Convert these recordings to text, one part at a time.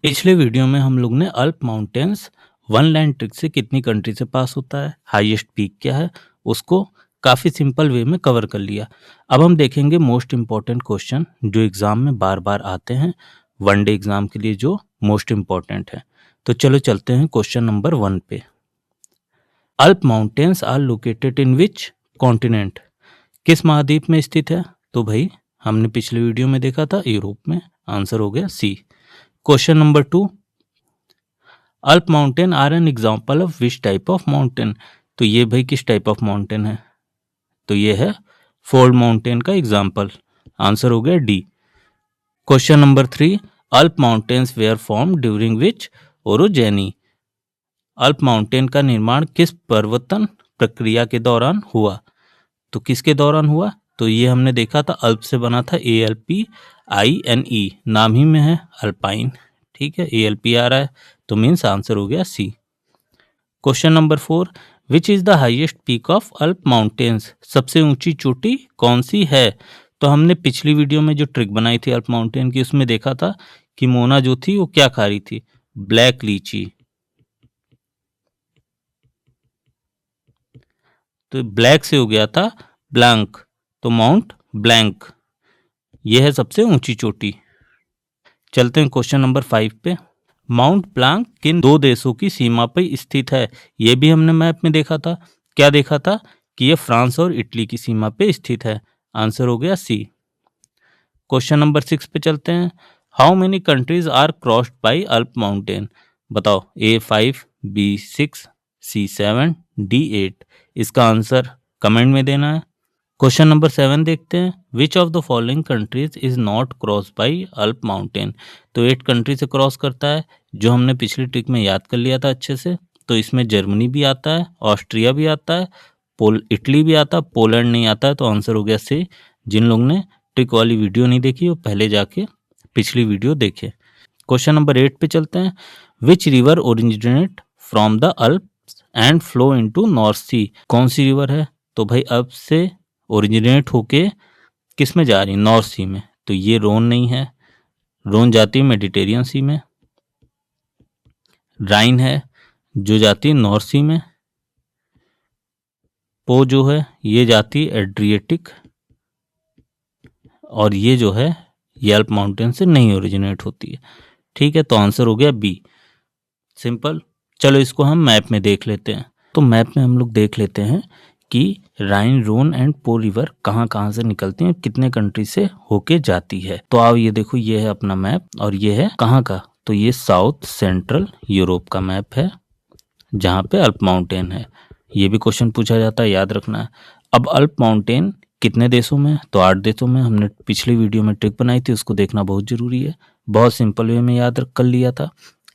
पिछले वीडियो में हम लोग ने अल्प माउंटेन्स वन लाइन ट्रिक से कितनी कंट्री से पास होता है, हाईएस्ट पीक क्या है, उसको काफ़ी सिंपल वे में कवर कर लिया। अब हम देखेंगे मोस्ट इम्पॉर्टेंट क्वेश्चन जो एग्ज़ाम में बार बार आते हैं, वनडे एग्ज़ाम के लिए जो मोस्ट इम्पॉर्टेंट है। तो चलो चलते हैं क्वेश्चन नंबर 1 पे। Alp mountains are located in which continent? किस महाद्वीप में स्थित है? तो भाई हमने पिछले वीडियो में देखा था यूरोप में। आंसर हो गया C. Question number 2, Alp mountain are an example of which type of mountain? तो ये भाई किस टाइप ऑफ माउंटेन है? तो ये है फोल्ड माउंटेन का एग्जाम्पल। आंसर हो गया D. Question number 3, Alp mountains were form during which orogeny? Alp mountain का निर्माण किस पर्वतन प्रक्रिया के दौरान हुआ? तो किसके दौरान हुआ? तो ये हमने देखा था अल्प से बना था ALPINE, नाम ही में है अल्पाइन। ठीक है, ALP आ रहा है तो मीन्स आंसर हो गया C. Question number 4, which is the highest peak of Alp mountains? सबसे ऊंची चोटी कौन सी है? तो हमने पिछली वीडियो में जो ट्रिक बनाई थी अल्प माउंटेन की, उसमें देखा था कि मोना जो थी वो क्या खा रही थी? ब्लैक लीची। तो ब्लैक से हो गया था ब्लैंक, तो माउंट ब्लैंक ये है सबसे ऊंची चोटी। चलते हैं क्वेश्चन नंबर 5 पे। माउंट ब्लैंक किन दो देशों की सीमा पर स्थित है? ये भी हमने मैप में देखा था। क्या देखा था? कि ये फ्रांस और इटली की सीमा पे स्थित है। आंसर हो गया सी। क्वेश्चन नंबर 6 पे चलते हैं। How many countries are crossed by Alp mountain? बताओ, A5, B6, C7, D8। इसका आंसर कमेंट में देना है। क्वेश्चन नंबर 7 देखते हैं। विच of the following countries is not cross by Alp mountain? तो 8 कंट्री से क्रॉस करता है, जो हमने पिछली ट्रिक में याद कर लिया था अच्छे से। तो इसमें जर्मनी भी आता है, ऑस्ट्रिया भी आता है, इटली भी आता है, पोलैंड नहीं आता है। तो आंसर हो गया सी। जिन लोग ने ट्रिक वाली वीडियो नहीं देखी वो पहले जाके पिछली वीडियो देखे। क्वेश्चन नंबर 8 पे चलते हैं। Which river originate from the Alps and flow into North Sea? कौन सी रिवर है? तो भाई अल्प से ओरिजिनेट होके किस में जा रही है? नॉर्थ सी में। तो ये रोन नहीं है, रोन जाती है मेडिटेरियन सी में। राइन है जो जाती है नॉर्थ सी में। पो जो है ये जाती है एड्रिएटिक, और ये जो है ये अल्प माउंटेन से नहीं ओरिजिनेट होती है। ठीक है, तो आंसर हो गया बी। सिंपल। चलो इसको हम मैप में देख लेते हैं। तो मैप में हम लोग देख लेते हैं कि राइन, रोन एंड पो रिवर कहाँ कहाँ से निकलती हैं, कितने कंट्री से होके जाती है। तो आओ ये देखो, ये है अपना मैप और ये है कहाँ का? तो ये साउथ सेंट्रल यूरोप का मैप है जहाँ पे अल्प माउंटेन है। ये भी क्वेश्चन पूछा जाता है, याद रखना है। अब अल्प माउंटेन कितने देशों में? तो 8 देशों में। हमने पिछली वीडियो में ट्रिक बनाई थी, उसको देखना बहुत जरूरी है। बहुत सिंपल वे में याद रख कर लिया था।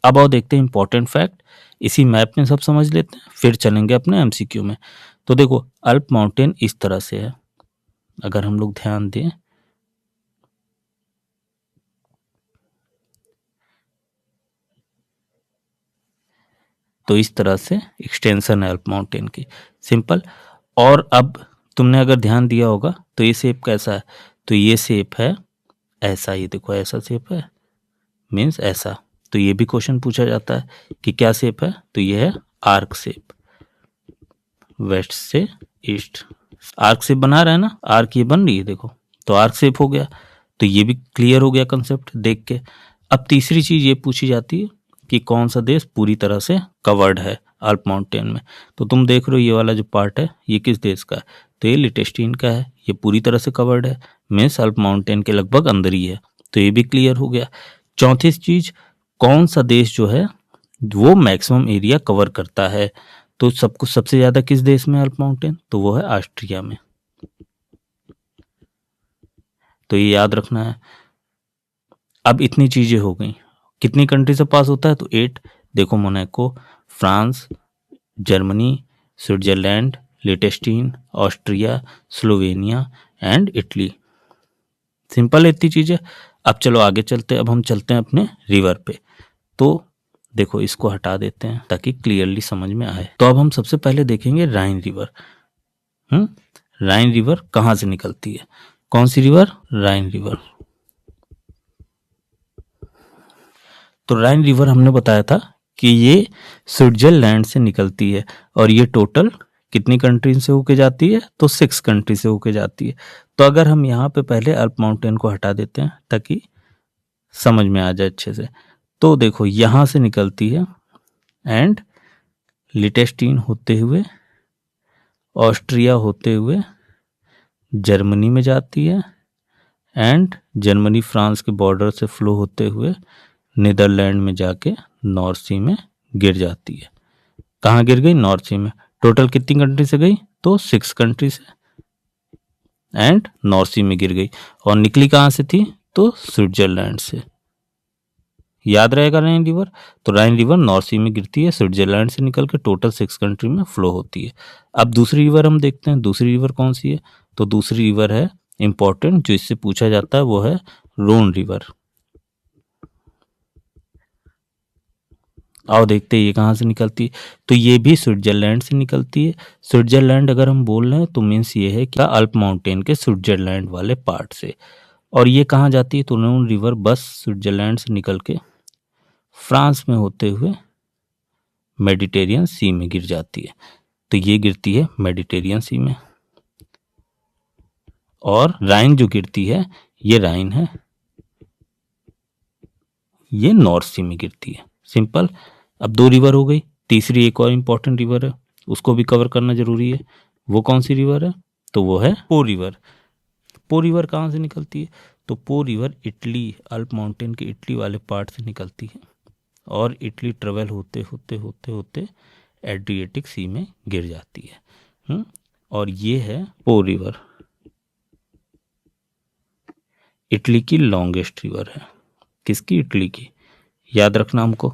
अब आओ देखते हैं इंपॉर्टेंट फैक्ट, इसी मैप में सब समझ लेते हैं, फिर चलेंगे अपने MCQ में। तो देखो अल्प माउंटेन इस तरह से है, अगर हम लोग ध्यान दें तो इस तरह से एक्सटेंशन है अल्प माउंटेन की। सिंपल। और अब तुमने अगर ध्यान दिया होगा तो ये शेप कैसा है? तो ये शेप है ऐसा, ये देखो ऐसा शेप है, मीन्स ऐसा। तो ये भी क्वेश्चन पूछा जाता है कि क्या शेप है? तो ये है आर्क शेप, वेस्ट से ईस्ट। आर्क शेप बना रहा है ना, आर्क ये बन रही है देखो, तो आर्क शेप हो गया। तो ये भी क्लियर हो गया कंसेप्ट देख के। अब तीसरी चीज ये पूछी जाती है कि कौन सा देश पूरी तरह से कवर्ड है अल्प माउंटेन में? तो तुम देख रहे हो ये वाला जो पार्ट है ये किस देश का है? तो ये लिechtenstein का है, ये पूरी तरह से कवर्ड है, मीन्स अल्प माउंटेन के लगभग अंदर ही है। तो ये भी क्लियर हो गया। चौथी चीज, कौन सा देश जो है वो मैक्सिमम एरिया कवर करता है? तो सबको सबसे ज्यादा किस देश में अल्प माउंटेन? तो वो है ऑस्ट्रिया में। तो ये याद रखना है। अब इतनी चीजें हो गई, कितनी कंट्री से पास होता है? तो 8। देखो Monaco, France, Germany, Switzerland, Liechtenstein, Austria, Slovenia and Italy. Simple इतनी चीजें। अब चलो आगे चलते हैं। अब हम चलते हैं अपने रिवर पे। तो देखो इसको हटा देते हैं ताकि क्लियरली समझ में आए। तो अब हम सबसे पहले देखेंगे राइन रिवर। राइन रिवर कहाँ से निकलती है? कौन सी रिवर? राइन रिवर। तो राइन रिवर हमने बताया था कि ये स्विट्जरलैंड से निकलती है और ये टोटल कितनी कंट्री से होके जाती है, तो 6 कंट्री से होके जाती है। तो अगर हम यहाँ पे पहले अल्प माउंटेन को हटा देते हैं ताकि समझ में आ जाए अच्छे से, तो देखो यहाँ से निकलती है एंड लिटेस्टीन होते हुए, ऑस्ट्रिया होते हुए जर्मनी में जाती है एंड जर्मनी फ्रांस के बॉर्डर से फ्लो होते हुए नीदरलैंड में जाके नॉर्थ सी में गिर जाती है। कहाँ गिर गई? नॉर्थ सी में। टोटल कितनी कंट्री से गई? तो 6 कंट्री से एंड नॉर्थ सी में गिर गई। और निकली कहाँ से थी? तो स्विट्जरलैंड से। याद रहेगा राइन रिवर। तो राइन रिवर नॉर्थ सी में गिरती है, स्विट्जरलैंड से निकल के टोटल 6 कंट्री में फ्लो होती है। अब दूसरी रिवर हम देखते हैं, दूसरी रिवर कौन सी है? तो दूसरी रिवर है इंपॉर्टेंट, जो इससे पूछा जाता है, वो है रोन रिवर। आओ देखते हैं ये कहाँ से निकलती है। तो ये भी स्विट्जरलैंड से निकलती है। स्विट्जरलैंड अगर हम बोल रहे हैं तो मीन्स ये है क्या? अल्प माउंटेन के स्विट्जरलैंड वाले पार्ट से। और ये कहाँ जाती है? तो रोन रिवर बस स्विट्जरलैंड से निकल के फ्रांस में होते हुए मेडिटेरियन सी में गिर जाती है। तो ये गिरती है मेडिटेरियन सी में। और राइन जो गिरती है, ये राइन है, ये नॉर्थ सी में गिरती है। सिंपल। अब 2 रिवर हो गई। तीसरी एक और इंपॉर्टेंट रिवर है, उसको भी कवर करना जरूरी है। वो कौन सी रिवर है? तो वो है पो रिवर। पो रिवर कहाँ से निकलती है? तो पो रिवर इटली, अल्प माउंटेन के इटली वाले पार्ट से निकलती है और इटली ट्रेवल होते होते होते होते एड्रिएटिक सी में गिर जाती है। और ये है पो रिवर, इटली की लॉन्गेस्ट रिवर है। किसकी? इटली की। याद रखना हमको।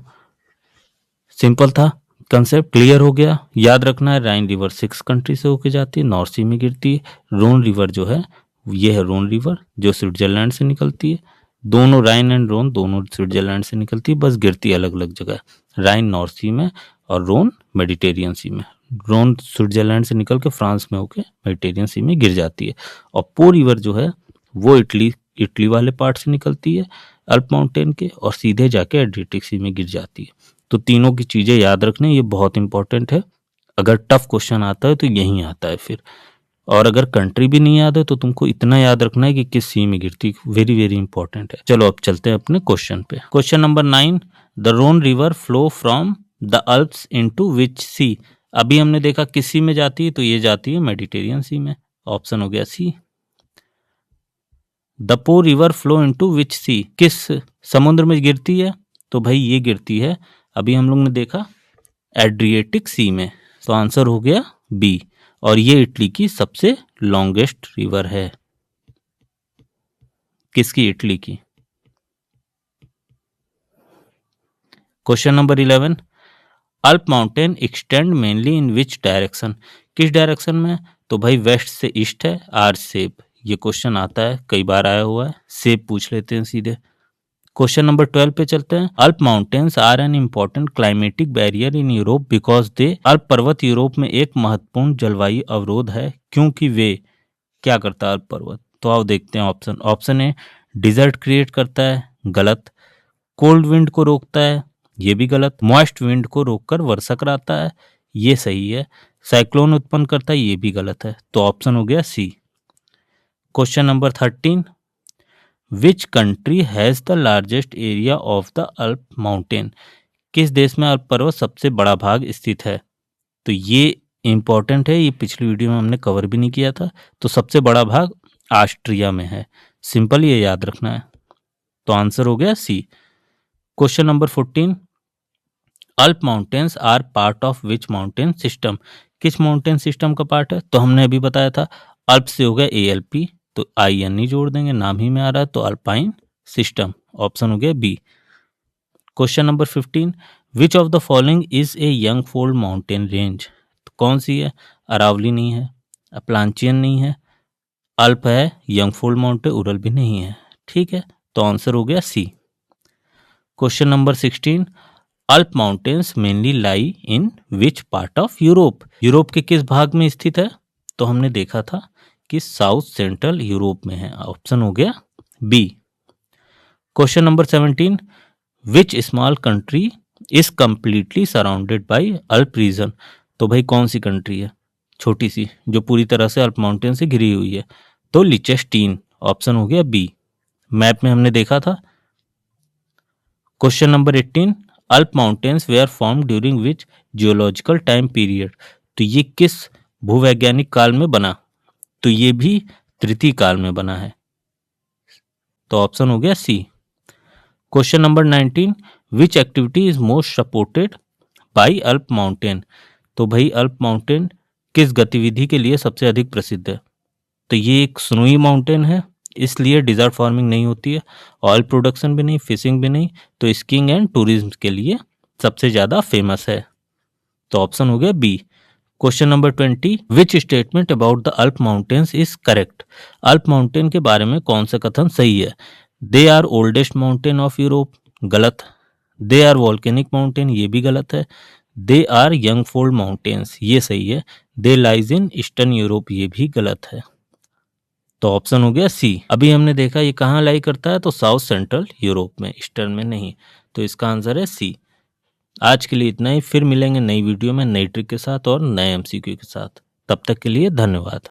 सिंपल था, कंसेप्ट क्लियर हो गया। याद रखना है राइन रिवर 6 कंट्री से होके जाती है, नॉर्थ सी में गिरती है। रोन रिवर जो है, ये है रोन रिवर जो स्विट्जरलैंड से निकलती है। दोनों राइन एंड रोन दोनों स्विट्जरलैंड से निकलती है, बस गिरती अलग अलग जगह। राइन नॉर्थ सी में और रोन मेडिटेरियन सी में। रोन स्विट्जरलैंड से निकल के फ्रांस में होके मेडिटेरियन सी में गिर जाती है। और पो रिवर जो है वो इटली वाले पार्ट से निकलती है अल्प माउंटेन के, और सीधे जाके एड्रिएटिक सी में गिर जाती है। तो तीनों की चीजें याद रखने, ये बहुत इंपॉर्टेंट है। अगर टफ क्वेश्चन आता है तो यही आता है फिर। और अगर कंट्री भी नहीं याद है तो तुमको इतना याद रखना है कि किस सी में गिरती, वेरी वेरी इंपॉर्टेंट है। चलो अब चलते हैं अपने क्वेश्चन पे। Question number 9, the Rhone river flow from the Alps into which sea. अभी हमने देखा किस सी में जाती है, तो ये जाती है मेडिटेरियन सी में। ऑप्शन हो गया सी। द पो रिवर फ्लो इनटू विच सी, किस समुद्र में गिरती है? तो भाई ये गिरती है, अभी हम लोग ने देखा, एड्रिएटिक सी में। तो आंसर हो गया बी। और ये इटली की सबसे लॉन्गेस्ट रिवर है। किसकी? इटली की। क्वेश्चन नंबर 11, अल्प mountain extend mainly in which direction. किस डायरेक्शन में? तो भाई वेस्ट से ईस्ट है, आर शेप। ये क्वेश्चन आता है, कई बार आया हुआ है, शेप पूछ लेते हैं सीधे। क्वेश्चन नंबर 12 पे चलते हैं। Alp mountains are an important climatic barrier in Europe because they. Alp पर्वत यूरोप में एक महत्वपूर्ण जलवायु अवरोध है क्योंकि वे क्या करता है अल्प पर्वत? तो आओ देखते हैं option. Option A, desert create करता है, गलत। कोल्ड विंड को रोकता है, ये भी गलत। मॉइस्ट विंड को रोककर वर्षा कराता है, ये सही है। साइक्लोन उत्पन्न करता है, ये भी गलत है। तो ऑप्शन हो गया C. Question number 13, which country has the largest area of the Alp mountain. किस देश में अल्प पर्वत सबसे बड़ा भाग स्थित है? तो ये इंपॉर्टेंट है, ये पिछली वीडियो में हमने कवर भी नहीं किया था। तो सबसे बड़ा भाग ऑस्ट्रिया में है। सिंपल ये याद रखना है। तो आंसर हो गया C. Question number 14, Alp mountains are part of which mountain system. किस माउंटेन सिस्टम का पार्ट है? तो हमने अभी बताया था, अल्प से हो गया ALP, तो IN नहीं जोड़ देंगे, नाम ही में आ रहा है, तो अल्पाइन सिस्टम। ऑप्शन हो गया B. Question number 15, which of the following is a young fold mountain range. तो कौन सी है? अरावली नहीं है, अपलांचियन नहीं है, अल्प है, यंग फोल्ड माउंटेन उरल भी नहीं है। ठीक है, तो आंसर हो गया सी। क्वेश्चन नंबर 16, अल्प mountains mainly lie in which part of Europe. Europe के किस भाग में स्थित है? तो हमने देखा था कि साउथ सेंट्रल यूरोप में है। ऑप्शन हो गया B. Question number 17, which small country is completely surrounded by Alp region. तो भाई कौन सी कंट्री है छोटी सी जो पूरी तरह से अल्प माउंटेन से घिरी हुई है? तो लिचेस्टीन, ऑप्शन हो गया बी। मैप में हमने देखा था। Question number 18, Alp mountains were form during which geological time period. तो ये किस भूवैज्ञानिक काल में बना? तो ये भी तृतीय काल में बना है, तो ऑप्शन हो गया C. Question number 19, which activity is most supported by Alp mountain. तो भाई अल्प माउंटेन किस गतिविधि के लिए सबसे अधिक प्रसिद्ध है? तो ये एक स्नोई माउंटेन है, इसलिए डिजर्ट फार्मिंग नहीं होती है, ऑयल प्रोडक्शन भी नहीं, फिशिंग भी नहीं, तो स्कीइंग एंड टूरिज्म के लिए सबसे ज़्यादा फेमस है, तो ऑप्शन हो गया B. Question number 20, which statement about the Alp mountains is correct. Alp mountain के बारे में कौन सा कथन सही है? They are oldest mountain of Europe, गलत। दे आर वॉल्केनिक माउंटेन, ये भी गलत है। They are young fold mountains, ये सही है। They lies in eastern Europe, ये भी गलत है, तो ऑप्शन हो गया सी। अभी हमने देखा ये कहाँ लाई करता है, तो साउथ सेंट्रल यूरोप में, ईस्टर्न में नहीं, तो इसका आंसर है सी। आज के लिए इतना ही, फिर मिलेंगे नई वीडियो में नई ट्रिक के साथ और नए एमसीक्यू के साथ। तब तक के लिए धन्यवाद।